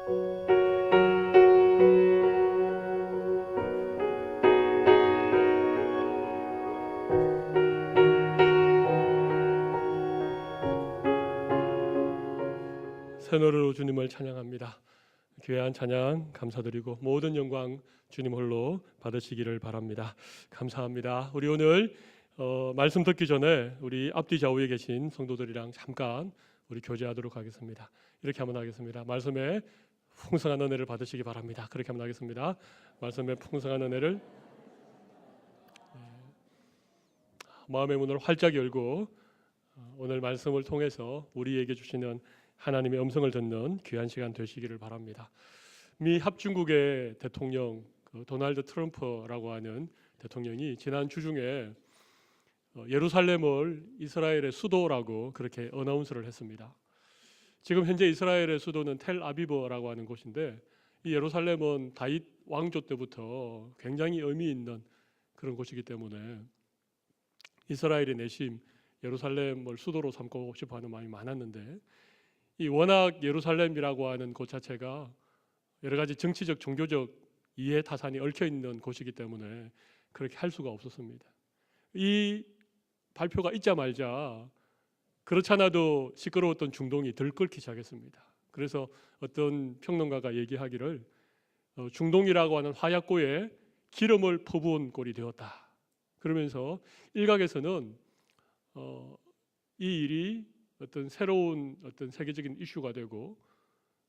새 노래로 주님을 찬양합니다. 귀한 찬양 감사드리고 모든 영광 주님 홀로 받으시기를 바랍니다. 감사합니다. 우리 오늘 말씀 듣기 전에 우리 앞뒤 좌우에 계신 성도들이랑 잠깐 우리 교제하도록 하겠습니다. 이렇게 한번 하겠습니다. 말씀에 풍성한 은혜를 받으시기 바랍니다. 그렇게 한번 하겠습니다. 말씀에 풍성한 은혜를 마음의 문을 활짝 열고 오늘 말씀을 통해서 우리에게 주시는 하나님의 음성을 듣는 귀한 시간 되시기를 바랍니다. 미 합중국의 대통령 도널드 트럼프라고 하는 대통령이 지난 주중에 예루살렘을 이스라엘의 수도라고 그렇게 어나운스를 했습니다. 지금 현재 이스라엘의 수도는 텔아비브라고 하는 곳인데 이 예루살렘은 다윗 왕조 때부터 굉장히 의미 있는 그런 곳이기 때문에 이스라엘의 내심 예루살렘을 수도로 삼고 싶어하는 마음이 많았는데 이 워낙 예루살렘이라고 하는 곳 자체가 여러 가지 정치적, 종교적 이해 타산이 얽혀 있는 곳이기 때문에 그렇게 할 수가 없었습니다. 이 발표가 있자마자 그렇잖아도 시끄러웠던 중동이 들끓기 시작했습니다. 그래서 어떤 평론가가 얘기하기를 중동이라고 하는 화약고에 기름을 퍼부은 꼴이 되었다. 그러면서 일각에서는 이 일이 어떤 새로운 어떤 세계적인 이슈가 되고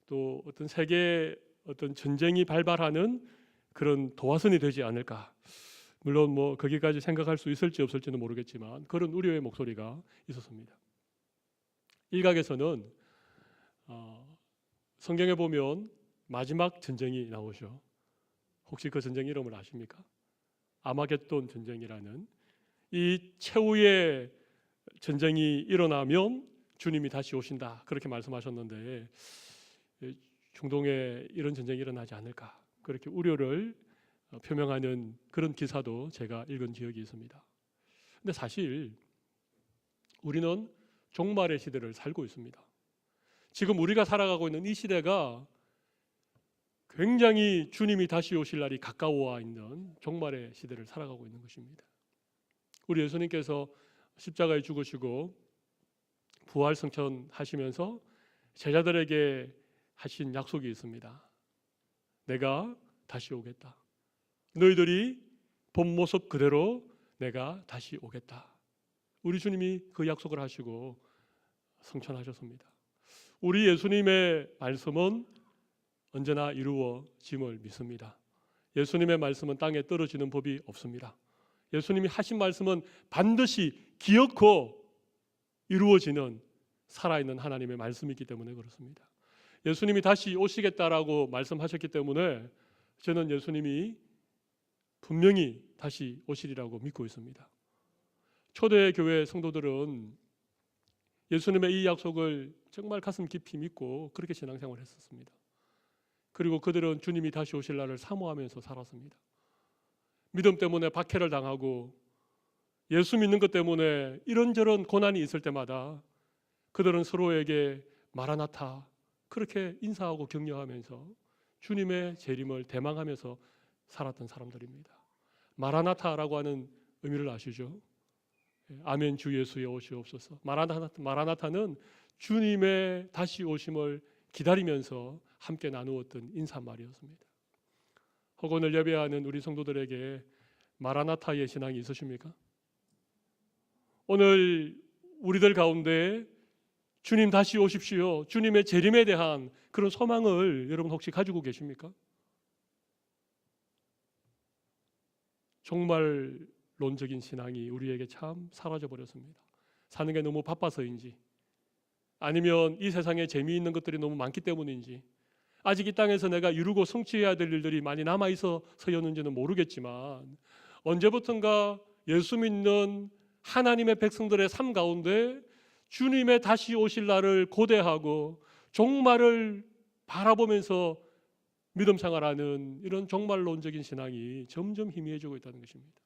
또 어떤 세계 어떤 전쟁이 발발하는 그런 도화선이 되지 않을까. 물론 뭐 거기까지 생각할 수 있을지 없을지는 모르겠지만 그런 우려의 목소리가 있었습니다. 일각에서는 성경에 보면 마지막 전쟁이 나오죠. 혹시 그 전쟁 이름을 아십니까? 아마겟돈 전쟁이라는 이 최후의 전쟁이 일어나면 주님이 다시 오신다 그렇게 말씀하셨는데 중동에 이런 전쟁이 일어나지 않을까 그렇게 우려를 표명하는 그런 기사도 제가 읽은 기억이 있습니다. 근데 사실 우리는 종말의 시대를 살고 있습니다. 지금 우리가 살아가고 있는 이 시대가 굉장히 주님이 다시 오실 날이 가까워 있는 종말의 시대를 살아가고 있는 것입니다. 우리 예수님께서 십자가에 죽으시고 부활 승천하시면서 제자들에게 하신 약속이 있습니다. 내가 다시 오겠다. 너희들이 본 모습 그대로 내가 다시 오겠다. 우리 주님이 그 약속을 하시고 승천하셨습니다. 우리 예수님의 말씀은 언제나 이루어짐을 믿습니다. 예수님의 말씀은 땅에 떨어지는 법이 없습니다. 예수님이 하신 말씀은 반드시 기어코 이루어지는 살아있는 하나님의 말씀이기 때문에 그렇습니다. 예수님이 다시 오시겠다라고 말씀하셨기 때문에 저는 예수님이 분명히 다시 오시리라고 믿고 있습니다. 초대교회 성도들은 예수님의 이 약속을 정말 가슴 깊이 믿고 그렇게 신앙생활을 했었습니다. 그리고 그들은 주님이 다시 오실 날을 사모하면서 살았습니다. 믿음 때문에 박해를 당하고 예수 믿는 것 때문에 이런저런 고난이 있을 때마다 그들은 서로에게 마라나타 그렇게 인사하고 격려하면서 주님의 재림을 대망하면서 살았던 사람들입니다. 마라나타라고 하는 의미를 아시죠? 아멘 주 예수여 오시옵소서. 마라나타는 주님의 다시 오심을 기다리면서 함께 나누었던 인사말이었습니다. 혹 오늘 예배하는 우리 성도들에게 마라나타의 신앙이 있으십니까? 오늘 우리들 가운데 주님 다시 오십시오. 주님의 재림에 대한 그런 소망을 여러분 혹시 가지고 계십니까? 종말론적인 신앙이 우리에게 참 사라져 버렸습니다. 사는 게 너무 바빠서인지 아니면 이 세상에 재미있는 것들이 너무 많기 때문인지 아직 이 땅에서 내가 이루고 성취해야 될 일들이 많이 남아있어서였는지는 모르겠지만 언제부턴가 예수 믿는 하나님의 백성들의 삶 가운데 주님의 다시 오실 날을 고대하고 종말을 바라보면서 믿음 생활하는 이런 종말론적인 신앙이 점점 희미해지고 있다는 것입니다.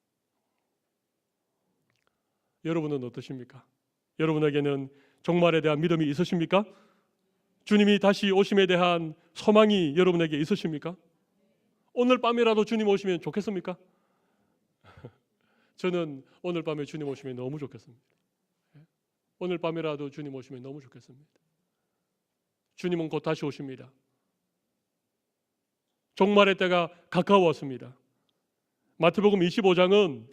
여러분은 어떠십니까? 여러분에게는 종말에 대한 믿음이 있으십니까? 주님이 다시 오심에 대한 소망이 여러분에게 있으십니까? 오늘 밤이라도 주님 오시면 좋겠습니까? 저는 오늘 밤에 주님 오시면 너무 좋겠습니다. 오늘 밤이라도 주님 오시면 너무 좋겠습니다. 주님은 곧 다시 오십니다. 종말의 때가 가까웠습니다. 마태복음 25장은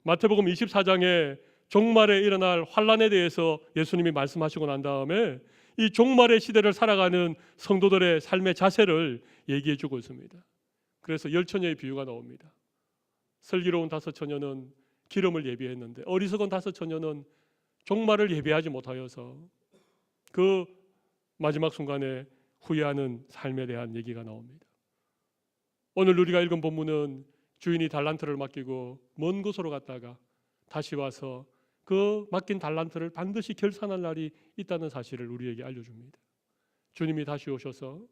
마태복음 24장에 종말에 일어날 환란에 대해서 예수님이 말씀하시고 난 다음에 이 종말의 시대를 살아가는 성도들의 삶의 자세를 얘기해 주고 있습니다. 그래서 10처녀의 비유가 나옵니다. 슬기로운 5처녀는 기름을 예비했는데 어리석은 5처녀는 종말을 예비하지 못하여서 그 마지막 순간에 후회하는 삶에 대한 얘기가 나옵니다. 오늘 우리가 읽은 본문은 주인이 달란트를 맡기고 먼 곳으로 갔다가 다시 와서 그 맡긴 달란트를 반드시 결산할 날이 있다는 사실을 우리에게 알려줍니다. 주님이 다시 오셔서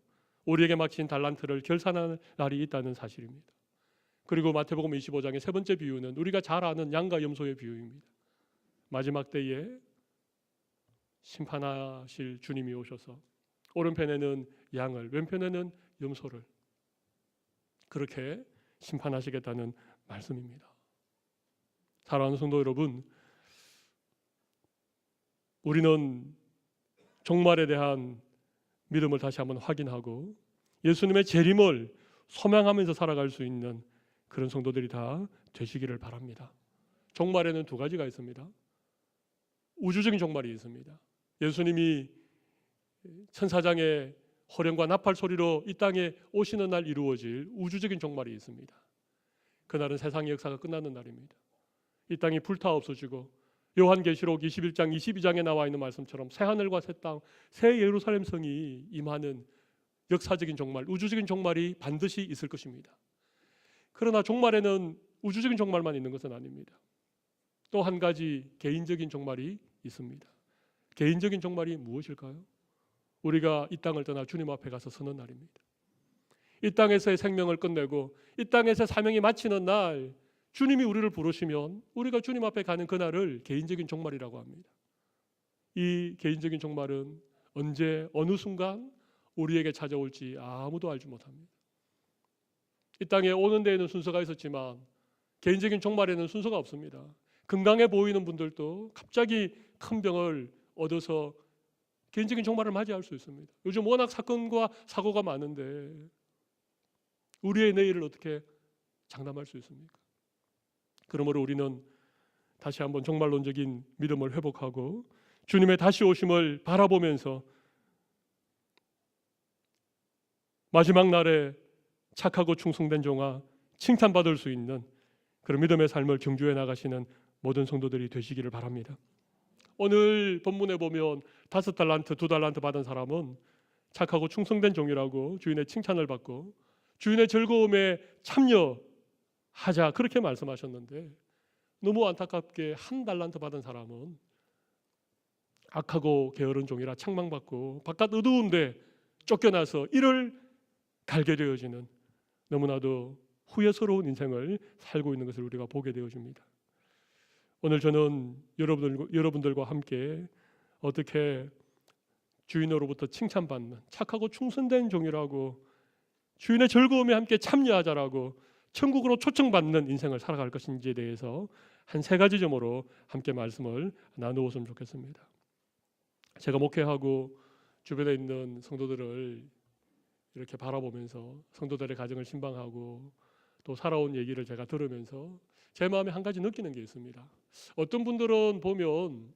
우리에게 맡긴 달란트를 결산할 날이 있다는 사실입니다. 그리고 마태복음 25장의 세 번째 비유는 우리가 잘 아는 양과 염소의 비유입니다. 마지막 때에 심판하실 주님이 오셔서 오른편에는 양을, 왼편에는 염소를 그렇게 심판하시겠다는 말씀입니다. 사랑하는 성도 여러분, 우리는 종말에 대한 믿음을 다시 한번 확인하고 예수님의 재림을 소망하면서 살아갈 수 있는 그런 성도들이 다 되시기를 바랍니다. 종말에는 두 가지가 있습니다. 우주적인 종말이 있습니다. 예수님이 천사장의 호령과 나팔 소리로 이 땅에 오시는 날 이루어질 우주적인 종말이 있습니다. 그날은 세상의 역사가 끝나는 날입니다. 이 땅이 불타 없어지고 요한계시록 21장 22장에 나와 있는 말씀처럼 새 하늘과 새 땅, 새 예루살렘 성이 임하는 역사적인 종말, 우주적인 종말이 반드시 있을 것입니다. 그러나 종말에는 우주적인 종말만 있는 것은 아닙니다. 또 한 가지 개인적인 종말이 있습니다. 개인적인 종말이 무엇일까요? 우리가 이 땅을 떠나 주님 앞에 가서 서는 날입니다. 이 땅에서의 생명을 끝내고 이 땅에서 사명이 마치는 날 주님이 우리를 부르시면 우리가 주님 앞에 가는 그날을 개인적인 종말이라고 합니다. 이 개인적인 종말은 언제 어느 순간 우리에게 찾아올지 아무도 알지 못합니다. 이 땅에 오는 데에는 순서가 있었지만 개인적인 종말에는 순서가 없습니다. 건강해 보이는 분들도 갑자기 큰 병을 얻어서 개인적인 종말을 맞이할 수 있습니다. 요즘 워낙 사건과 사고가 많은데 우리의 내일을 어떻게 장담할 수 있습니까? 그러므로 우리는 다시 한번 종말론적인 믿음을 회복하고 주님의 다시 오심을 바라보면서 마지막 날에 착하고 충성된 종아 칭찬받을 수 있는 그런 믿음의 삶을 경주해 나가시는 모든 성도들이 되시기를 바랍니다. 오늘 본문에 보면 5달란트, 2달란트 받은 사람은 착하고 충성된 종이라고 주인의 칭찬을 받고 주인의 즐거움에 참여하자 그렇게 말씀하셨는데 너무 안타깝게 1달란트 받은 사람은 악하고 게으른 종이라 책망받고 바깥 어두운데 쫓겨나서 이를 갈게 되어지는 너무나도 후회스러운 인생을 살고 있는 것을 우리가 보게 되어집니다. 오늘 저는 여러분들과 함께 어떻게 주인으로부터 칭찬받는 착하고 충성된 종이라고 주인의 즐거움에 함께 참여하자라고 천국으로 초청받는 인생을 살아갈 것인지에 대해서 한 3가지 점으로 함께 말씀을 나누었으면 좋겠습니다. 제가 목회하고 주변에 있는 성도들을 이렇게 바라보면서 성도들의 가정을 신방하고 또 살아온 얘기를 제가 들으면서 제 마음에 한 가지 느끼는 게 있습니다. 어떤 분들은 보면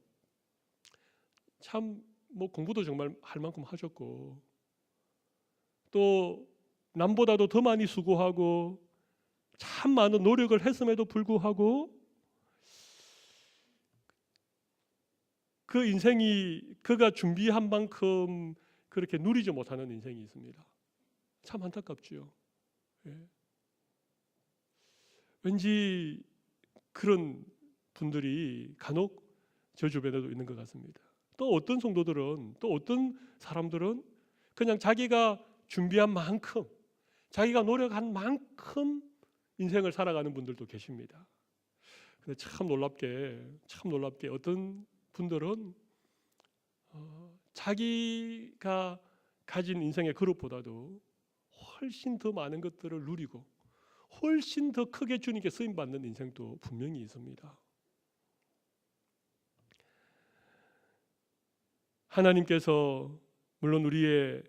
참 공부도 정말 할 만큼 하셨고 또 남보다도 더 많이 수고하고 참 많은 노력을 했음에도 불구하고 그 인생이 그가 준비한 만큼 그렇게 누리지 못하는 인생이 있습니다. 참 안타깝지요. 예. 왠지 그런 분들이 간혹 저 주변에도 있는 것 같습니다. 또 어떤 성도들은 또 어떤 사람들은 그냥 자기가 준비한 만큼 자기가 노력한 만큼 인생을 살아가는 분들도 계십니다. 근데 참 놀랍게 어떤 분들은 자기가 가진 인생의 그릇보다도 훨씬 더 많은 것들을 누리고 훨씬 더 크게 주님께 쓰임받는 인생도 분명히 있습니다. 하나님께서 물론 우리의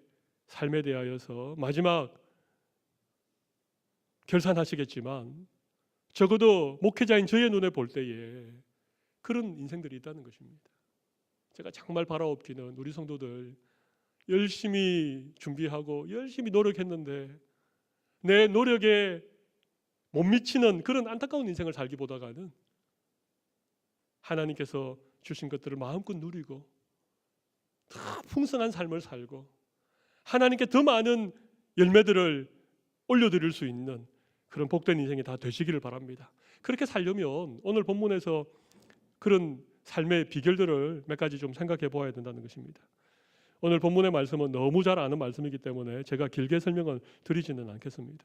삶에 대하여서 마지막 결산하시겠지만 적어도 목회자인 저의 눈에 볼 때에 그런 인생들이 있다는 것입니다. 제가 정말 바라옵기는 우리 성도들 열심히 준비하고 열심히 노력했는데 내 노력에 못 미치는 그런 안타까운 인생을 살기보다는 하나님께서 주신 것들을 마음껏 누리고 더 풍성한 삶을 살고 하나님께 더 많은 열매들을 올려드릴 수 있는 그런 복된 인생이 다 되시기를 바랍니다. 그렇게 살려면 오늘 본문에서 그런 삶의 비결들을 몇 가지 좀 생각해 보아야 된다는 것입니다. 오늘 본문의 말씀은 너무 잘 아는 말씀이기 때문에 제가 길게 설명을 드리지는 않겠습니다.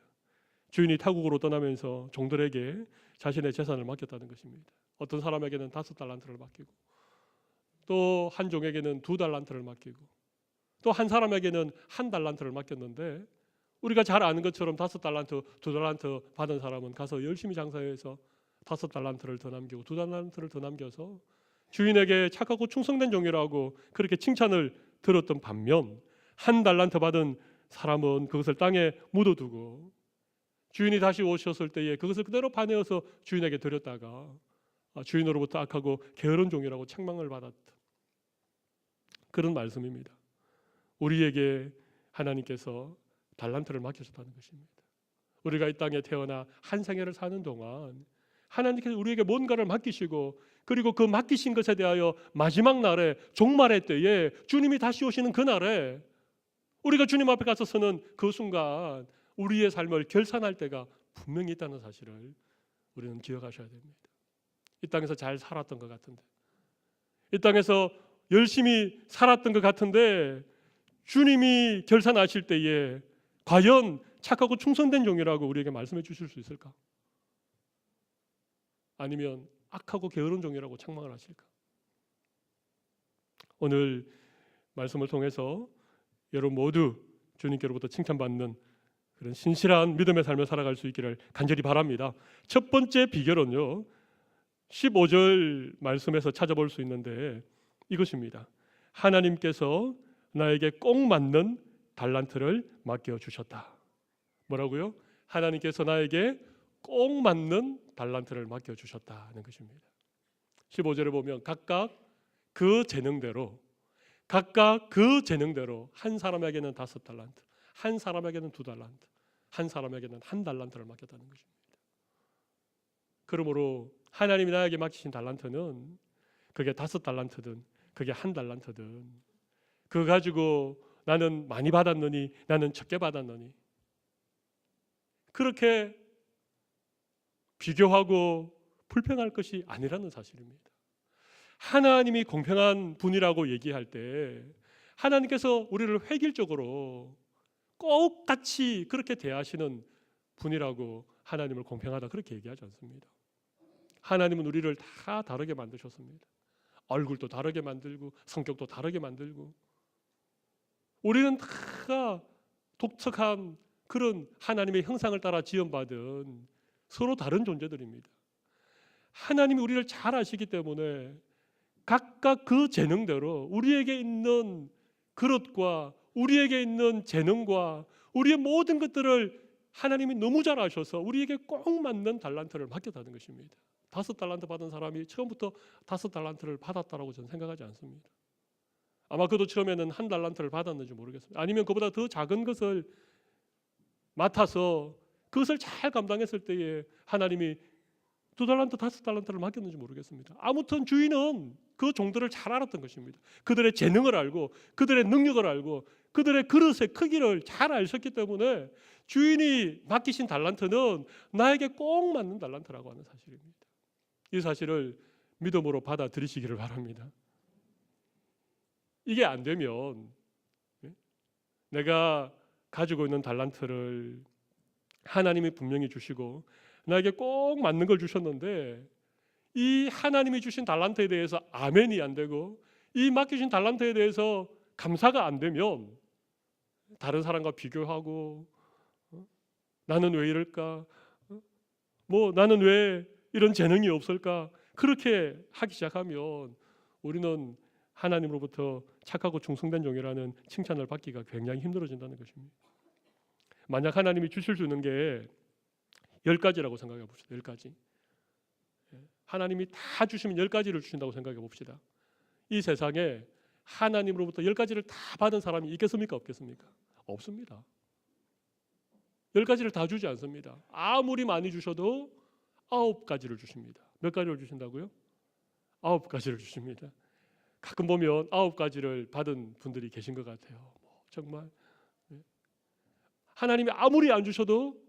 주인이 타국으로 떠나면서 종들에게 자신의 재산을 맡겼다는 것입니다. 어떤 사람에게는 5달란트를 맡기고 또 한 종에게는 2달란트를 맡기고 또 한 사람에게는 1달란트를 맡겼는데 우리가 잘 아는 것처럼 5달란트, 2달란트 받은 사람은 가서 열심히 장사해서 5달란트를 더 남기고 2달란트를 더 남겨서 주인에게 착하고 충성된 종이라고 그렇게 칭찬을 들었던 반면 1달란트 받은 사람은 그것을 땅에 묻어두고 주인이 다시 오셨을 때에 그것을 그대로 파내어서 주인에게 드렸다가 주인으로부터 악하고 게으른 종이라고 책망을 받았던 그런 말씀입니다. 우리에게 하나님께서 달란트를 맡겨줬다는 것입니다. 우리가 이 땅에 태어나 한 생애를 사는 동안 하나님께서 우리에게 뭔가를 맡기시고 그리고 그 맡기신 것에 대하여 마지막 날에 종말의 때에 주님이 다시 오시는 그날에 우리가 주님 앞에 가서 서는 그 순간 우리의 삶을 결산할 때가 분명히 있다는 사실을 우리는 기억하셔야 됩니다. 이 땅에서 잘 살았던 것 같은데 이 땅에서 열심히 살았던 것 같은데 주님이 결산하실 때에 과연 착하고 충성된 종이라고 우리에게 말씀해 주실 수 있을까? 아니면 악하고 게으른 종이라고 책망을 하실까? 오늘 말씀을 통해서 여러분 모두 주님께로부터 칭찬받는 그런 신실한 믿음의 삶을 살아갈 수 있기를 간절히 바랍니다. 첫 번째 비결은요 15절 말씀에서 찾아볼 수 있는데 이것입니다. 하나님께서 나에게 꼭 맞는 달란트를 맡겨주셨다. 뭐라고요? 하나님께서 나에게 꼭 맞는 달란트를 맡겨주셨다는 것입니다. 15절에 보면 각각 그 재능대로 한 사람에게는 5달란트, 한 사람에게는 2달란트, 한 사람에게는 1달란트를 맡겼다는 것입니다. 그러므로 하나님이 나에게 맡기신 달란트는 그게 5달란트든 그게 1달란트든 그거 가지고 나는 많이 받았느니 나는 적게 받았느니 그렇게 비교하고 불평할 것이 아니라는 사실입니다. 하나님이 공평한 분이라고 얘기할 때 하나님께서 우리를 획일적으로 꼭 같이 그렇게 대하시는 분이라고 하나님을 공평하다 그렇게 얘기하지 않습니다. 하나님은 우리를 다 다르게 만드셨습니다. 얼굴도 다르게 만들고 성격도 다르게 만들고 우리는 다 독특한 그런 하나님의 형상을 따라 지음받은 서로 다른 존재들입니다. 하나님이 우리를 잘 아시기 때문에 각각 그 재능대로 우리에게 있는 그릇과 우리에게 있는 재능과 우리의 모든 것들을 하나님이 너무 잘 아셔서 우리에게 꼭 맞는 달란트를 맡겼다는 것입니다. 5달란트 받은 사람이 처음부터 5달란트를 받았다라고 저는 생각하지 않습니다. 아마 그도 처음에는 1달란트를 받았는지 모르겠습니다. 아니면 그보다 더 작은 것을 맡아서 그것을 잘 감당했을 때에 하나님이 2달란트, 5달란트를 맡겼는지 모르겠습니다. 아무튼 주인은 그 종들을 잘 알았던 것입니다. 그들의 재능을 알고 그들의 능력을 알고 그들의 그릇의 크기를 잘 아셨기 때문에 주인이 맡기신 달란트는 나에게 꼭 맞는 달란트라고 하는 사실입니다. 이 사실을 믿음으로 받아들이시기를 바랍니다. 이게 안 되면 내가 가지고 있는 달란트를 하나님이 분명히 주시고 나에게 꼭 맞는 걸 주셨는데 이 하나님이 주신 달란트에 대해서 아멘이 안 되고 이 맡기신 달란트에 대해서 감사가 안 되면 다른 사람과 비교하고 나는 왜 이럴까? 뭐 나는 왜 이런 재능이 없을까? 그렇게 하기 시작하면 우리는 하나님으로부터 착하고 충성된 종이라는 칭찬을 받기가 굉장히 힘들어진다는 것입니다. 만약 하나님이 주실 수 있는 게 10가지라고 생각해 봅시다. 10가지. 하나님이 다 주시면 10가지를 주신다고 생각해 봅시다. 이 세상에 하나님으로부터 10가지를 다 받은 사람이 있겠습니까? 없겠습니까? 없습니다. 10가지를 다 주지 않습니다. 아무리 많이 주셔도 9가지를 주십니다. 몇 가지를 주신다고요? 9가지를 주십니다. 가끔 보면 9가지를 받은 분들이 계신 것 같아요. 정말 하나님이 아무리 안 주셔도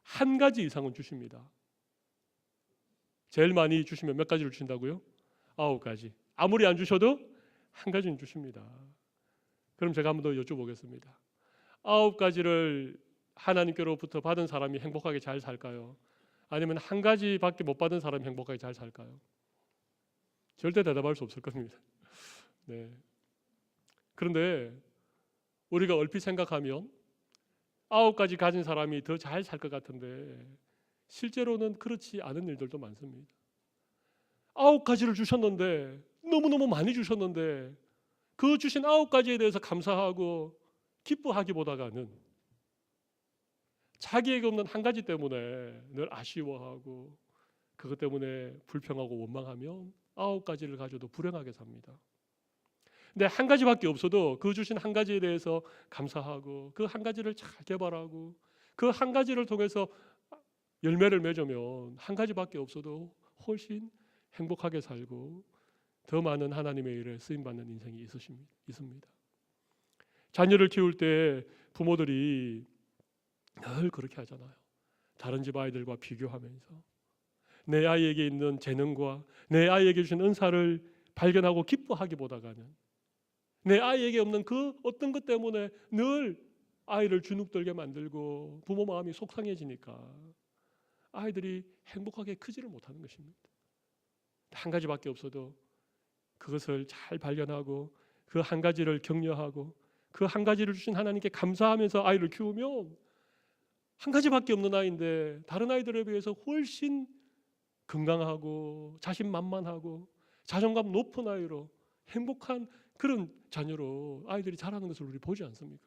1가지 이상은 주십니다. 제일 많이 주시면 몇 가지를 주신다고요? 9가지. 아무리 안 주셔도 1가지는 주십니다. 그럼 제가 한 번 더 여쭤보겠습니다. 9가지를 하나님께로부터 받은 사람이 행복하게 잘 살까요? 아니면 1가지밖에 못 받은 사람이 행복하게 잘 살까요? 절대 대답할 수 없을 겁니다. 네. 그런데 우리가 얼핏 생각하면 9가지 가진 사람이 더 잘 살 것 같은데 실제로는 그렇지 않은 일들도 많습니다. 9가지를 주셨는데 너무너무 많이 주셨는데 그 주신 9가지에 대해서 감사하고 기뻐하기보다는 자기에게 없는 1가지 때문에 늘 아쉬워하고 그것 때문에 불평하고 원망하면 9가지를 가져도 불행하게 삽니다. 근데 1가지밖에 없어도 그 주신 1가지에 대해서 감사하고 그 1가지를 잘 개발하고 그 1가지를 통해서 열매를 맺으면 1가지밖에 없어도 훨씬 행복하게 살고 더 많은 하나님의 일에 쓰임받는 인생이 있습니다. 자녀를 키울 때 부모들이 늘 그렇게 하잖아요. 다른 집 아이들과 비교하면서 내 아이에게 있는 재능과 내 아이에게 주신 은사를 발견하고 기뻐하기보다는 내 아이에게 없는 그 어떤 것 때문에 늘 아이를 주눅들게 만들고 부모 마음이 속상해지니까 아이들이 행복하게 크지를 못하는 것입니다. 1가지밖에 없어도 그것을 잘 발견하고 그 1가지를 격려하고 그 1가지를 주신 하나님께 감사하면서 아이를 키우면 1가지밖에 없는 아이인데 다른 아이들에 비해서 훨씬 건강하고 자신만만하고 자존감 높은 아이로 행복한 그런 자녀로 아이들이 자라는 것을 우리 보지 않습니까?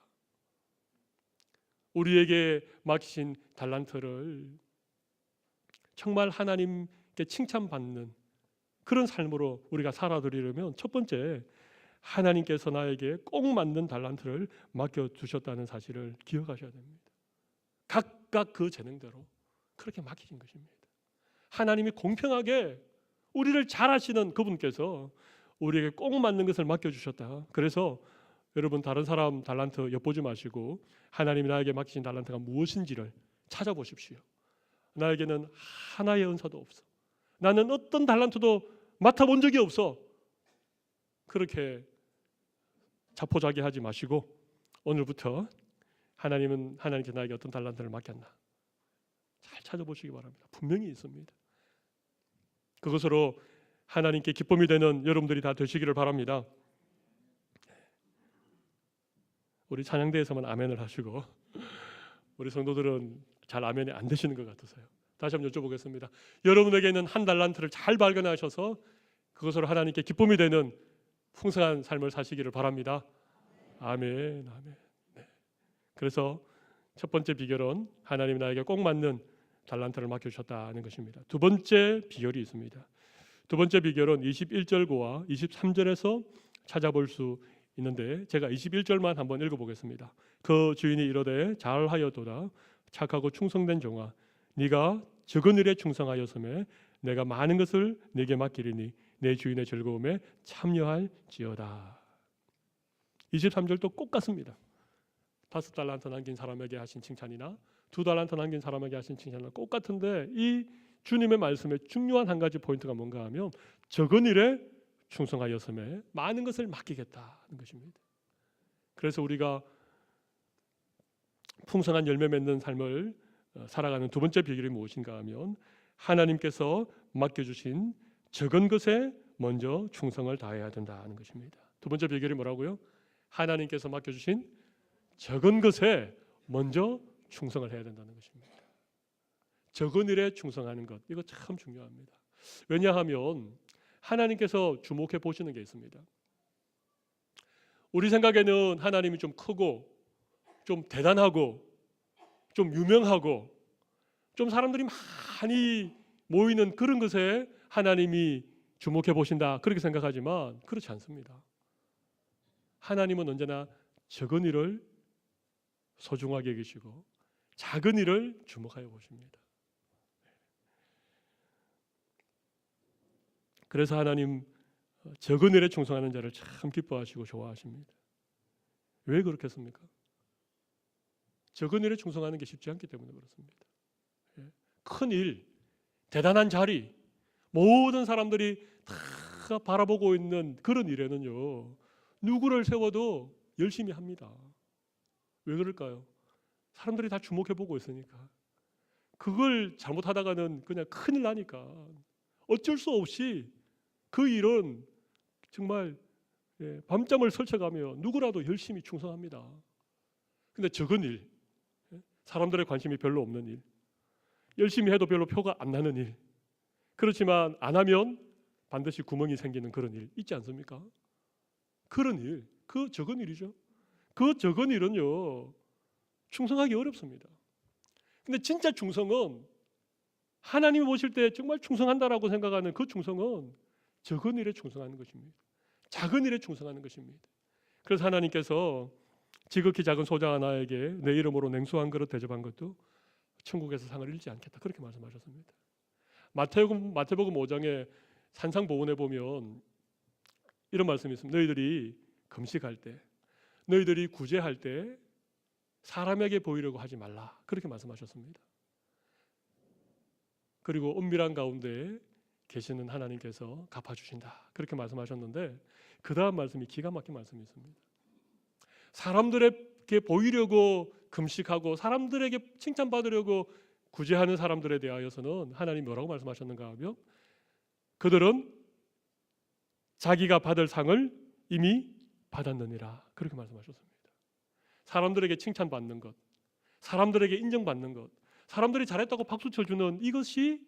우리에게 맡기신 달란트를 정말 하나님께 칭찬받는 그런 삶으로 우리가 살아드리려면 첫 번째, 하나님께서 나에게 꼭 맞는 달란트를 맡겨주셨다는 사실을 기억하셔야 됩니다. 각각 그 재능대로 그렇게 맡기신 것입니다. 하나님이 공평하게 우리를 잘 아시는 그분께서 우리에게 꼭 맞는 것을 맡겨주셨다. 그래서 여러분 다른 사람 달란트 엿보지 마시고 하나님이 나에게 맡기신 달란트가 무엇인지를 찾아보십시오. 나에게는 하나의 은사도 없어. 나는 어떤 달란트도 맡아본 적이 없어. 그렇게 자포자기하지 마시고 오늘부터 하나님께서 나에게 어떤 달란트를 맡겼나 잘 찾아보시기 바랍니다. 분명히 있습니다. 그것으로 하나님께 기쁨이 되는 여러분들이 다 되시기를 바랍니다. 우리 찬양대에서만 아멘을 하시고 우리 성도들은 잘 아멘이 안 되시는 것 같아서요. 다시 한번 여쭤보겠습니다. 여러분에게는 한 달란트를 잘 발견하셔서 그것으로 하나님께 기쁨이 되는 풍성한 삶을 사시기를 바랍니다. 아멘, 아멘. 네. 그래서 첫 번째 비결은 하나님 나에게 꼭 맞는 달란트를 맡겨주셨다는 것입니다. 두 번째 비결이 있습니다. 두 번째 비결은 21절과 23절에서 찾아볼 수 있는데 제가 21절만 한번 읽어보겠습니다. 그 주인이 이르되 잘하였도다 착하고 충성된 종아 네가 적은 일에 충성하였음에 내가 많은 것을 네게 맡기리니 내 주인의 즐거움에 참여할지어다. 23절도 똑같습니다. 5달란트 남긴 사람에게 하신 칭찬이나 2달란트 남긴 사람에게 하신 칭찬은 똑같은데 이 주님의 말씀에 중요한 한 가지 포인트가 뭔가 하면 적은 일에 충성하였음에 많은 것을 맡기겠다는 것입니다. 그래서 우리가 풍성한 열매 맺는 삶을 살아가는 두 번째 비결이 무엇인가 하면 하나님께서 맡겨주신 적은 것에 먼저 충성을 다해야 된다는 것입니다. 두 번째 비결이 뭐라고요? 하나님께서 맡겨주신 적은 것에 먼저 충성을 해야 된다는 것입니다. 적은 일에 충성하는 것, 이거 참 중요합니다. 왜냐하면 하나님께서 주목해 보시는 게 있습니다. 우리 생각에는 하나님이 좀 크고 좀 대단하고 좀 유명하고 좀 사람들이 많이 모이는 그런 것에 하나님이 주목해 보신다, 그렇게 생각하지만 그렇지 않습니다. 하나님은 언제나 적은 일을 소중하게 여기시고 작은 일을 주목하여 보십니다. 그래서 하나님 적은 일에 충성하는 자를 참 기뻐하시고 좋아하십니다. 왜 그렇겠습니까? 적은 일에 충성하는 게 쉽지 않기 때문에 그렇습니다. 큰 일, 대단한 자리, 모든 사람들이 다 바라보고 있는 그런 일에는요, 누구를 세워도 열심히 합니다. 왜 그럴까요? 사람들이 다 주목해보고 있으니까. 그걸 잘못하다가는 그냥 큰일 나니까 어쩔 수 없이 그 일은 정말 밤잠을 설쳐가며 누구라도 열심히 충성합니다. 근데 적은 일, 사람들의 관심이 별로 없는 일, 열심히 해도 별로 표가 안 나는 일, 그렇지만 안 하면 반드시 구멍이 생기는 그런 일 있지 않습니까? 그런 일, 그 적은 일이죠. 그 적은 일은요, 충성하기 어렵습니다. 근데 진짜 충성은 하나님이 보실 때 정말 충성한다라고 생각하는 그 충성은 적은 일에 충성하는 것입니다. 작은 일에 충성하는 것입니다. 그래서 하나님께서 지극히 작은 소자 하나에게 내 이름으로 냉수 한 그릇 대접한 것도 천국에서 상을 잃지 않겠다, 그렇게 말씀하셨습니다. 마태복음 5장에 산상보훈에 보면 이런 말씀이 있습니다. 너희들이 금식할 때, 너희들이 구제할 때 사람에게 보이려고 하지 말라, 그렇게 말씀하셨습니다. 그리고 은밀한 가운데 계시는 하나님께서 갚아주신다, 그렇게 말씀하셨는데 그 다음 말씀이 기가 막힌 말씀이 있습니다. 사람들에게 보이려고 금식하고 사람들에게 칭찬받으려고 구제하는 사람들에 대하여서는 하나님 뭐라고 말씀하셨는가 하면 그들은 자기가 받을 상을 이미 받았느니라, 그렇게 말씀하셨습니다. 사람들에게 칭찬받는 것, 사람들에게 인정받는 것, 사람들이 잘했다고 박수 쳐주는 이것이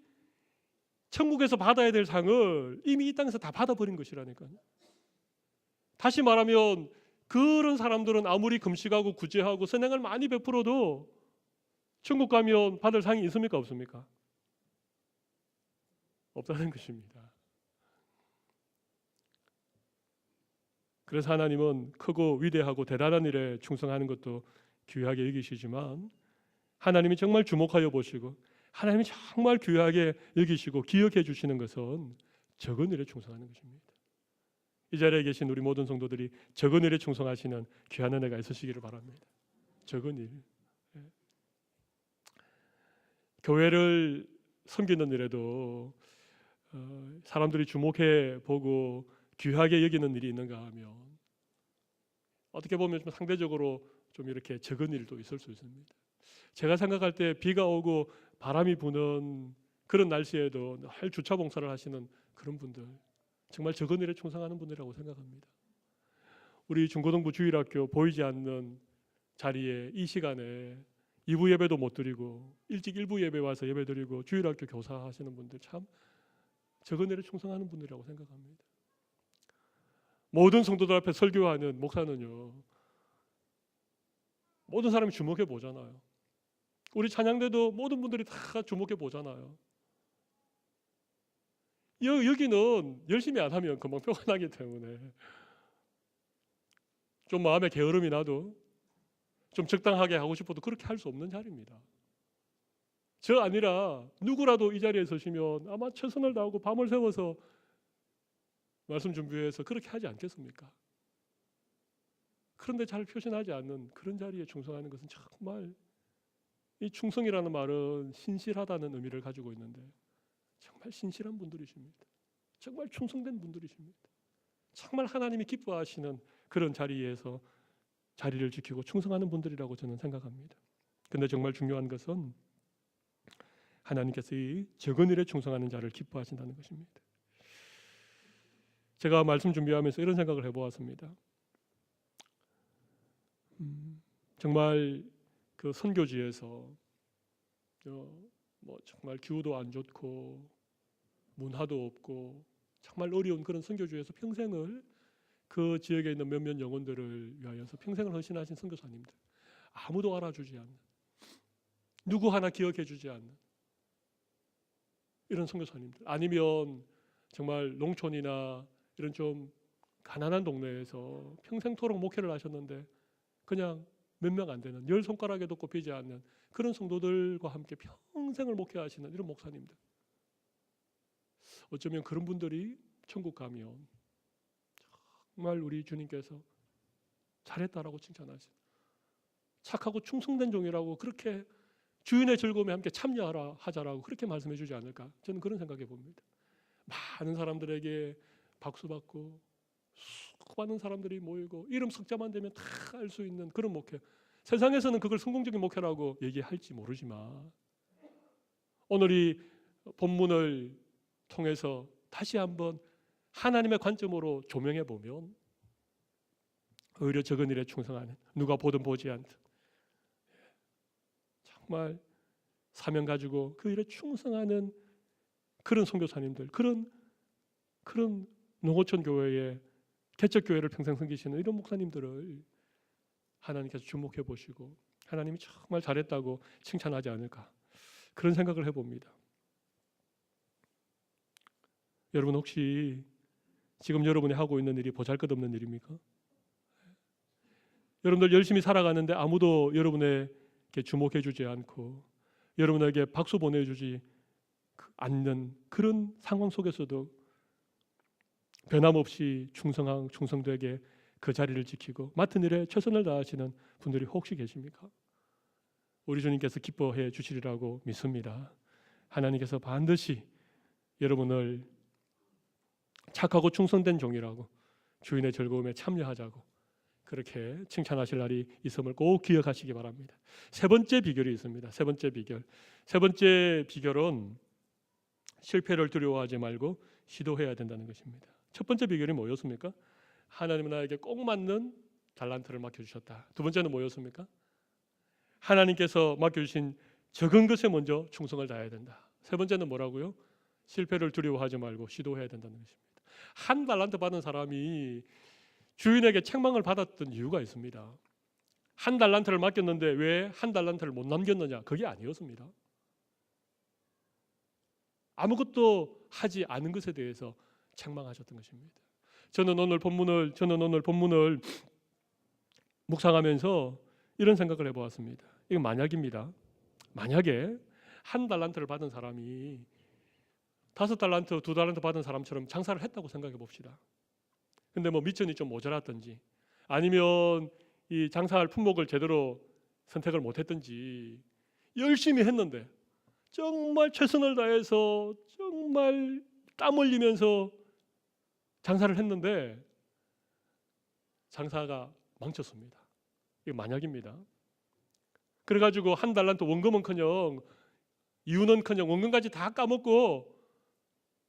천국에서 받아야 될 상을 이미 이 땅에서 다 받아버린 것이라니까요. 다시 말하면 그런 사람들은 아무리 금식하고 구제하고 선행을 많이 베풀어도 천국 가면 받을 상이 있습니까, 없습니까? 없다는 것입니다. 그래서 하나님은 크고 위대하고 대단한 일에 충성하는 것도 귀하게 여기시지만 하나님이 정말 주목하여 보시고 하나님이 정말 귀하게 여기시고 기억해 주시는 것은 적은 일에 충성하는 것입니다. 이 자리에 계신 우리 모든 성도들이 적은 일에 충성하시는 귀한 은혜가 있으시기를 바랍니다. 적은 일, 교회를 섬기는 일에도 사람들이 주목해 보고 귀하게 여기는 일이 있는가 하면 어떻게 보면 좀 상대적으로 좀 이렇게 적은 일도 있을 수 있습니다. 제가 생각할 때 비가 오고 바람이 부는 그런 날씨에도 늘 주차 봉사를 하시는 그런 분들, 정말 적은 일에 충성하는 분이라고 생각합니다. 우리 중고등부 주일학교 보이지 않는 자리에 이 시간에 2부 예배도 못 드리고 일찍 1부 예배 와서 예배 드리고 주일학교 교사 하시는 분들 참 적은 일에 충성하는 분이라고 생각합니다. 모든 성도들 앞에 설교하는 목사는요, 모든 사람이 주목해 보잖아요. 우리 찬양대도 모든 분들이 다 주목해 보잖아요. 여기는 열심히 안 하면 금방 표가 나기 때문에 좀 마음에 게으름이 나도 좀 적당하게 하고 싶어도 그렇게 할 수 없는 자리입니다. 저 아니라 누구라도 이 자리에 서시면 아마 최선을 다하고 밤을 새워서 말씀 준비해서 그렇게 하지 않겠습니까? 그런데 잘 표현하지 않는 그런 자리에 충성하는 것은 정말, 이 충성이라는 말은 신실하다는 의미를 가지고 있는데 정말 신실한 분들이십니다. 정말 충성된 분들이십니다. 정말 하나님이 기뻐하시는 그런 자리에서 자리를 지키고 충성하는 분들이라고 저는 생각합니다. 그런데 정말 중요한 것은 하나님께서 이 적은 일에 충성하는 자를 기뻐하신다는 것입니다. 제가 말씀 준비하면서 이런 생각을 해보았습니다. 정말 그 선교지에서 뭐 정말 기후도 안 좋고 문화도 없고 정말 어려운 그런 선교지에서 평생을 그 지역에 있는 몇몇 영혼들을 위하여서 평생을 헌신하신 선교사님들, 아무도 알아주지 않는, 누구 하나 기억해주지 않는 이런 선교사님들, 아니면 정말 농촌이나 이런 좀 가난한 동네에서 평생토록 목회를 하셨는데 그냥 몇 명 안 되는, 열 손가락에도 꼽히지 않는 그런 성도들과 함께 평생을 목회하시는 이런 목사님들, 어쩌면 그런 분들이 천국 가면 정말 우리 주님께서 잘했다라고 칭찬하시는, 착하고 충성된 종이라고, 그렇게 주인의 즐거움에 함께 참여하라 하자라고 그렇게 말씀해 주지 않을까, 저는 그런 생각해 봅니다. 많은 사람들에게 박수받고 수많은 사람들이 모이고 이름 석자만 되면 다 알 수 있는 그런 목회, 세상에서는 그걸 성공적인 목회라고 얘기할지 모르지만 오늘 이 본문을 통해서 다시 한번 하나님의 관점으로 조명해 보면 오히려 적은 일에 충성하는, 누가 보든 보지 않든 정말 사명 가지고 그 일에 충성하는 그런 선교사님들, 그런 농어촌 교회의 개척 교회를 평생 섬기시는 이런 목사님들을 하나님께서 주목해 보시고 하나님이 정말 잘했다고 칭찬하지 않을까, 그런 생각을 해봅니다. 여러분 혹시 지금 여러분이 하고 있는 일이 보잘것없는 일입니까? 여러분들 열심히 살아가는데 아무도 여러분에게 주목해 주지 않고 여러분에게 박수 보내주지 않는 그런 상황 속에서도 변함없이 충성되게 그 자리를 지키고 맡은 일에 최선을 다하시는 분들이 혹시 계십니까? 우리 주님께서 기뻐해 주시리라고 믿습니다. 하나님께서 반드시 여러분을 착하고 충성된 종이라고, 주인의 즐거움에 참여하자고 그렇게 칭찬하실 날이 있음을 꼭 기억하시기 바랍니다. 세 번째 비결이 있습니다. 세 번째 비결은 실패를 두려워하지 말고 시도해야 된다는 것입니다. 첫 번째 비결이 뭐였습니까? 하나님은 나에게 꼭 맞는 달란트를 맡겨주셨다. 두 번째는 뭐였습니까? 하나님께서 맡겨주신 적은 것에 먼저 충성을 다해야 된다. 세 번째는 뭐라고요? 실패를 두려워하지 말고 시도해야 된다는 것입니다. 한 달란트 받은 사람이 주인에게 책망을 받았던 이유가 있습니다. 한 달란트를 맡겼는데 왜 한 달란트를 못 남겼느냐? 그게 아니었습니다. 아무것도 하지 않은 것에 대해서 책망하셨던 것입니다. 저는 오늘 본문을 묵상하면서 이런 생각을 해보았습니다. 이건 만약입니다. 만약에 한 달란트를 받은 사람이 5달란트, 2달란트 받은 사람처럼 장사를 했다고 생각해 봅시다. 근데 뭐 미천이 좀 모자랐든지 아니면 이 장사할 품목을 제대로 선택을 못했든지 열심히 했는데 정말 최선을 다해서 정말 땀 흘리면서 장사를 했는데 장사가 망쳤습니다. 이게 만약입니다. 그래가지고 한 달란트 원금은커녕 이유는커녕 원금까지 다 까먹고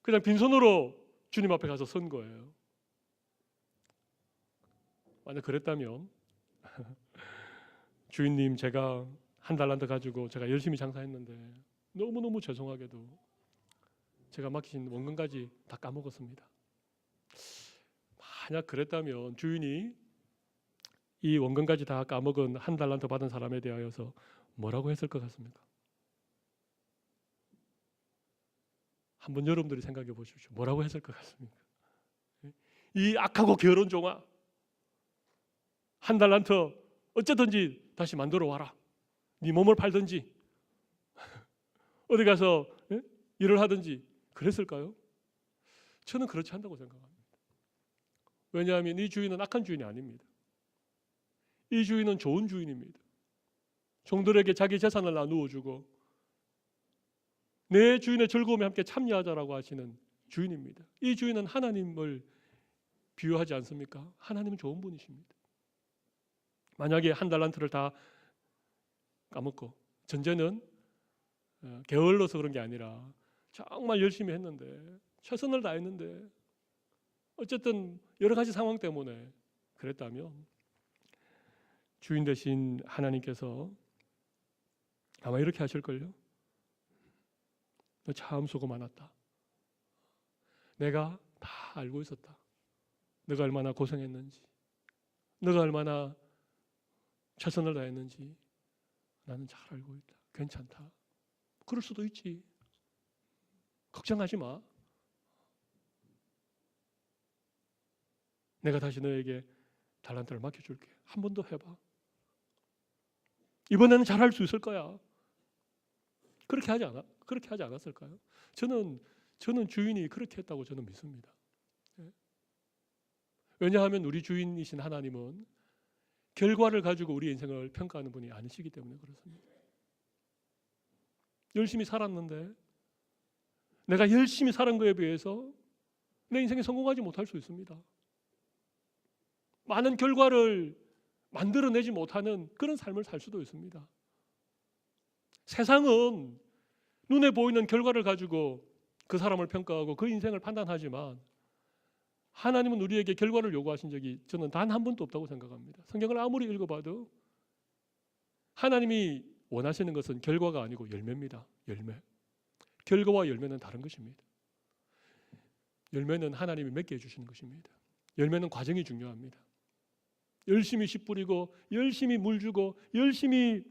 그냥 빈손으로 주님 앞에 가서 선 거예요. 만약 그랬다면 주인님, 제가 한 달란트 가지고 제가 열심히 장사했는데 너무너무 죄송하게도 제가 맡기신 원금까지 다 까먹었습니다. 만약 그랬다면 주인이 이 원금까지 다 까먹은 한 달란트 받은 사람에 대하여서 뭐라고 했을 것 같습니까? 한번 여러분들이 생각해 보십시오. 뭐라고 했을 것 같습니까? 이 악하고 게으른 종아, 한 달란트 어쨌든지 다시 만들어 와라. 네 몸을 팔든지 어디 가서 일을 하든지 그랬을까요? 저는 그렇지 않다고 생각합니다. 왜냐하면 이 주인은 악한 주인이 아닙니다. 이 주인은 좋은 주인입니다. 종들에게 자기 재산을 나누어 주고 내 주인의 즐거움에 함께 참여하자라고 하시는 주인입니다. 이 주인은 하나님을 비유하지 않습니까? 하나님은 좋은 분이십니다. 만약에 한 달란트를 다 까먹고, 전제는 게을러서 그런 게 아니라 정말 열심히 했는데 최선을 다했는데 어쨌든 여러 가지 상황 때문에 그랬다면 주인 되신 하나님께서 아마 이렇게 하실걸요. 너 참 수고 많았다. 내가 다 알고 있었다. 너가 얼마나 고생했는지, 너가 얼마나 최선을 다했는지 나는 잘 알고 있다. 괜찮다. 그럴 수도 있지. 걱정하지 마. 내가 다시 너에게 달란트를 맡겨줄게. 한 번 더 해봐. 이번에는 잘할 수 있을 거야. 그렇게 하지 않았을까요? 저는 주인이 그렇게 했다고 저는 믿습니다. 왜냐하면 우리 주인이신 하나님은 결과를 가지고 우리 인생을 평가하는 분이 아니시기 때문에 그렇습니다. 열심히 살았는데 내가 열심히 살은 거에 비해서 내 인생에 성공하지 못할 수 있습니다. 많은 결과를 만들어내지 못하는 그런 삶을 살 수도 있습니다. 세상은 눈에 보이는 결과를 가지고 그 사람을 평가하고 그 인생을 판단하지만 하나님은 우리에게 결과를 요구하신 적이 저는 단 한 번도 없다고 생각합니다. 성경을 아무리 읽어봐도 하나님이 원하시는 것은 결과가 아니고 열매입니다. 열매. 결과와 열매는 다른 것입니다. 열매는 하나님이 맺게 해주시는 것입니다. 열매는 과정이 중요합니다. 열심히 씨 뿌리고 열심히 물 주고 열심히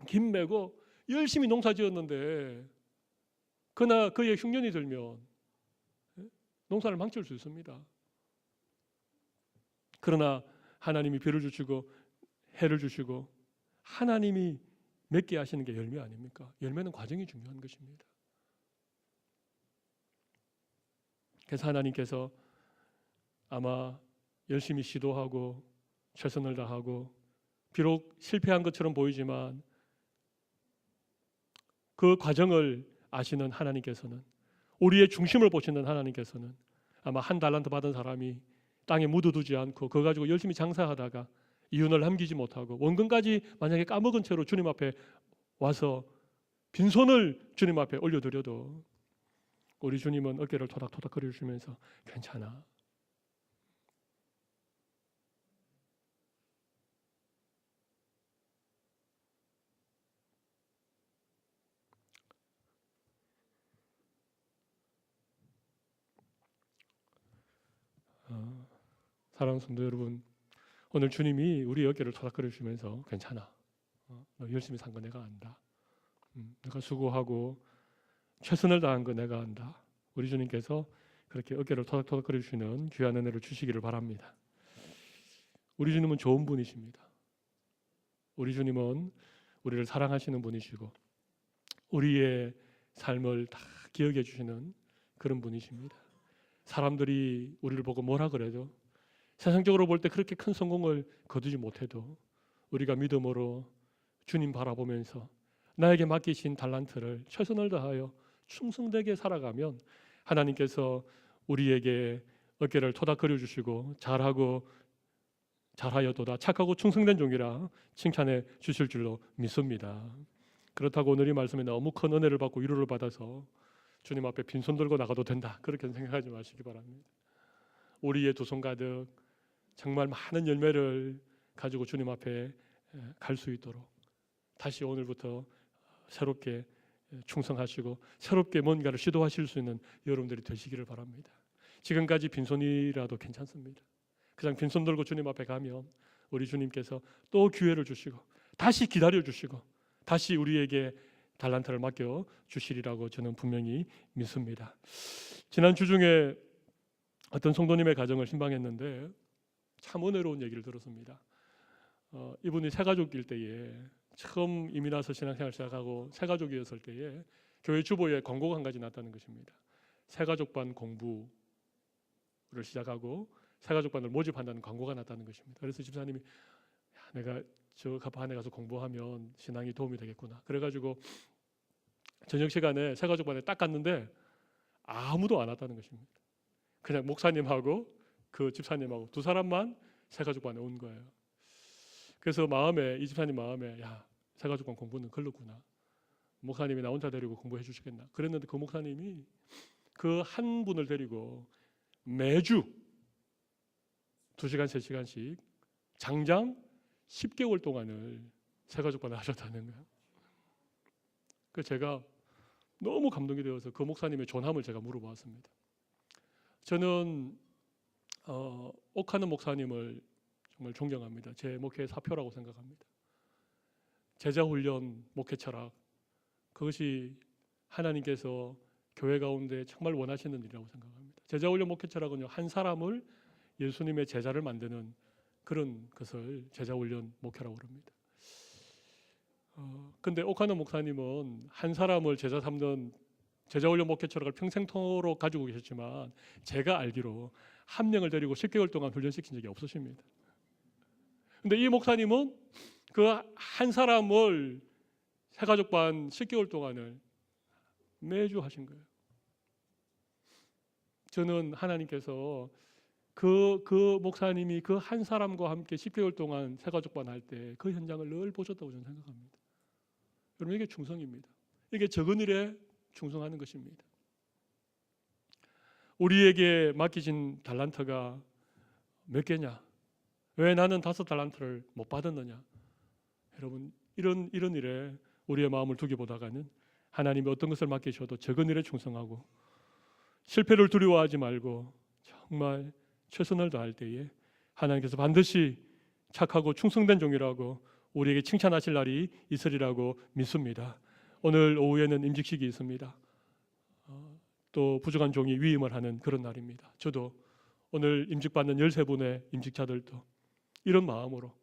김 메고 열심히 농사 지었는데 그러나 그의 흉년이 들면 농사를 망칠 수 있습니다. 그러나 하나님이 비를 주시고 해를 주시고 하나님이 맺게 하시는 게 열매 아닙니까? 열매는 과정이 중요한 것입니다. 그래서 하나님께서 아마 열심히 시도하고 최선을 다하고 비록 실패한 것처럼 보이지만 그 과정을 아시는 하나님께서는 우리의 중심을 보시는 하나님께서는 아마 한 달란트 받은 사람이 땅에 묻어두지 않고 그거 가지고 열심히 장사하다가 이윤을 남기지 못하고 원금까지 만약에 까먹은 채로 주님 앞에 와서 빈손을 주님 앞에 올려드려도 우리 주님은 어깨를 토닥토닥 거려주시면서 괜찮아. 사랑하는 성도 여러분, 오늘 주님이 우리 어깨를 토닥거려 주시면서 괜찮아. 너 열심히 산 거 내가 안다. 내가 수고하고 최선을 다한 거 내가 안다. 우리 주님께서 그렇게 어깨를 토닥토닥거려 주시는 귀한 은혜를 주시기를 바랍니다. 우리 주님은 좋은 분이십니다. 우리 주님은 우리를 사랑하시는 분이시고 우리의 삶을 다 기억해 주시는 그런 분이십니다. 사람들이 우리를 보고 뭐라 그래도 세상적으로 볼 때 그렇게 큰 성공을 거두지 못해도 우리가 믿음으로 주님 바라보면서 나에게 맡기신 달란트를 최선을 다하여 충성되게 살아가면 하나님께서 우리에게 어깨를 토닥거려 주시고 잘하여도다 착하고 충성된 종이라 칭찬해 주실 줄로 믿습니다. 그렇다고 오늘 이 말씀에 너무 큰 은혜를 받고 위로를 받아서 주님 앞에 빈손 들고 나가도 된다 그렇게 생각하지 마시기 바랍니다. 우리의 두 손 가득 정말 많은 열매를 가지고 주님 앞에 갈 수 있도록 다시 오늘부터 새롭게 충성하시고 새롭게 뭔가를 시도하실 수 있는 여러분들이 되시기를 바랍니다. 지금까지 빈손이라도 괜찮습니다. 그냥 빈손 들고 주님 앞에 가면 우리 주님께서 또 기회를 주시고 다시 기다려 주시고 다시 우리에게 달란트를 맡겨 주시리라고 저는 분명히 믿습니다. 지난 주 중에 어떤 성도님의 가정을 신방했는데 참 은혜로운 얘기를 들었습니다. 이분이 새가족일 때에 처음 이민 와서 신앙생활 시작하고 새가족이었을 때에 교회 주보에 광고가 한 가지 났다는 것입니다. 새가족반 공부를 시작하고 새가족반을 모집한다는 광고가 났다는 것입니다. 그래서 집사님이 내가 저 반에 가서 공부하면 신앙이 도움이 되겠구나. 그래가지고 저녁 시간에 새가족반에 딱 갔는데 아무도 안 왔다는 것입니다. 그냥 목사님하고 그 집사님하고 두 사람만 새가족반에 온 거예요. 그래서 이 집사님 마음에 야 새가족반 공부는 걸렀구나. 목사님이 나 혼자 데리고 공부해 주시겠나. 그랬는데 그 목사님이 그 한 분을 데리고 매주 2시간 3시간씩 장장 10개월 동안을 새가족반 하셨다는 거예요. 그 제가 너무 감동이 되어서 그 목사님의 존함을 제가 물어보았습니다. 저는 옥하는 목사님을 정말 존경합니다. 제 목회의 사표라고 생각합니다. 제자훈련, 목회 철학, 그것이 하나님께서 교회 가운데 정말 원하시는 일이라고 생각합니다. 제자훈련, 목회 철학은요, 한 사람을 예수님의 제자를 만드는 그런 것을 제자훈련, 목회라고 합니다. 근데 옥하는 목사님은 한 사람을 제자 삼는 제자훈련, 목회 철학을 평생토록 가지고 계셨지만 제가 알기로 한 명을 데리고 10개월 동안 훈련시킨 적이 없으십니다. 근데 이 목사님은 그 한 사람을 새가족반 10개월 동안을 매주 하신 거예요. 저는 하나님께서 그 목사님이 그 한 사람과 함께 10개월 동안 새가족반 할 때 그 현장을 늘 보셨다고 저는 생각합니다. 여러분, 이게 충성입니다. 이게 적은 일에 충성하는 것입니다. 우리에게 맡기신 달란트가 몇 개냐? 왜 나는 5달란트를 못 받았느냐? 여러분, 이런 일에 우리의 마음을 두기보다는 하나님이 어떤 것을 맡기셔도 적은 일에 충성하고 실패를 두려워하지 말고 정말 최선을 다할 때에 하나님께서 반드시 착하고 충성된 종이라고 우리에게 칭찬하실 날이 있으리라고 믿습니다. 오늘 오후에는 임직식이 있습니다. 또 부족한 종이 위임을 하는 그런 날입니다. 저도 오늘 임직받는 13분의 임직자들도 이런 마음으로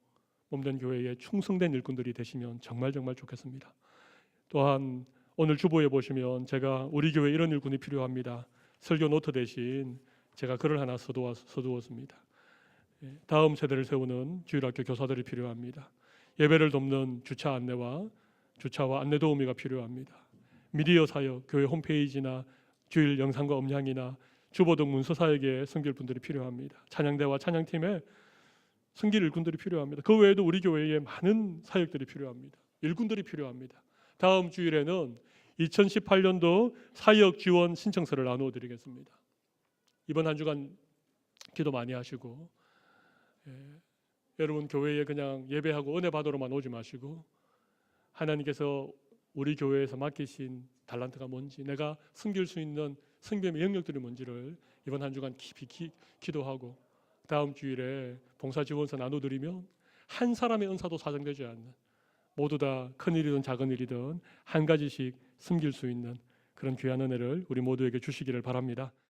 몸된 교회에 충성된 일꾼들이 되시면 정말 좋겠습니다. 또한 오늘 주보에 보시면 제가 우리 교회 이런 일꾼이 필요합니다. 설교 노트 대신 제가 글을 하나 써두었습니다. 다음 세대를 세우는 주일학교 교사들이 필요합니다. 예배를 돕는 주차 안내와 안내 도우미가 필요합니다. 미디어 사역, 교회 홈페이지나 주일 영상과 음향이나 주보 등 문서 사역에 섬길 분들이 필요합니다. 찬양대와 찬양팀에 섬길 일꾼들이 필요합니다. 그 외에도 우리 교회에 많은 사역들이 필요합니다. 일꾼들이 필요합니다. 다음 주일에는 2018년도 사역 지원 신청서를 나누어 드리겠습니다. 이번 한 주간 기도 많이 하시고 여러분 교회에 그냥 예배하고 은혜 받으러만 오지 마시고 하나님께서 우리 교회에서 맡기신 달란트가 뭔지, 내가 섬길 수 있는 섬김의 영역들이 뭔지를 이번 한 주간 깊이 기도하고 다음 주일에 봉사 지원서 나눠드리면 한 사람의 은사도 사정되지 않는, 모두 다 큰 일이든 작은 일이든 한 가지씩 섬길 수 있는 그런 귀한 은혜를 우리 모두에게 주시기를 바랍니다.